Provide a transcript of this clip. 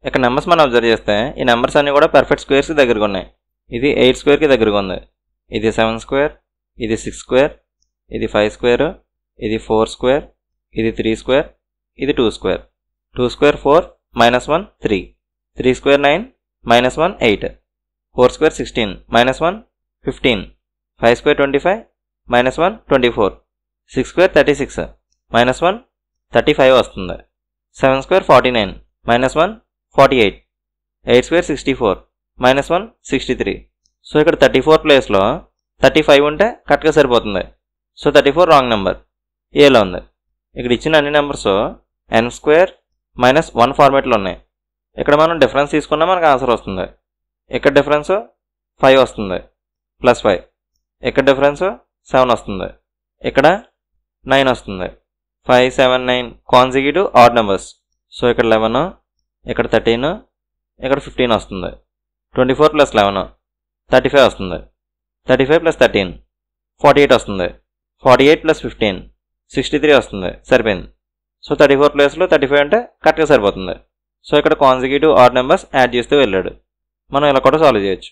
ఇక్కడ నెంబర్స్ మనం అబ్జర్వ్ చేస్తే ఈ నెంబర్స్ అన్నీ కూడా పర్ఫెక్ట్ స్క్వేర్స్కి దగ్గరగా ఉన్నాయి. ఇది 8 స్క్వేర్కి దగ్గరగా ఉంది, ఇది 7 స్క్వేర్, ఇది 6 స్క్వేర్, ఇది 5 స్క్వేర్, ఇది 4 స్క్వేర్, ఇది 3 స్క్వేర్, ఇది 2 square. 2 square 4 -1 3, 3 square 9 -1 8, 4 square 16 -1 15, 5 square 25 -1 24, 6 square 36 -1 35 వస్తుంది. 7 స్క్వేర్ 49 -1 48, 8 స్క్వేర్ 64 -1 63. సో ఇక్కడ 34 ప్లేస్లో 35 ఉంటే కరెక్ట్గా సరిపోతుంది. సో 34 రాంగ్ నెంబర్, ఏలో ఉంది. ఇక్కడ ఇచ్చిన అన్ని నెంబర్స్ n స్క్వేర్ -1 ఫార్మేట్లో ఉన్నాయి. ఇక్కడ మనం డిఫరెన్స్ తీసుకున్నా మనకు ఆన్సర్ వస్తుంది. ఇక్కడ డిఫరెన్స్ 5 వస్తుంది, +5. ఇక్కడ డిఫరెన్స్ 7 వస్తుంది, ఇక్కడ 9 వస్తుంది. 5 7 9 కాన్సిక్యూటివ్ ఆడ్ నెంబర్స్. సో ఇక్కడ 11, ఇక్కడ 13, ఇక్కడ 15 వస్తుంది. 24 + 11 35 వస్తుంది. 35 + 13 48 వస్తుంది. 48 + 15 63 వస్తుంది. సరిపోయింది. సో 34 ప్లేస్లో 35 అంటే కరెక్ట్గా సరిపోతుంది. సో ఇక్కడ కాన్సిక్యూటివ్ ఆడ్ నెంబర్స్ యాడ్ చేస్తూ వెళ్ళాడు. మనం ఇలా కూడా సాల్వ్ చేయొచ్చు.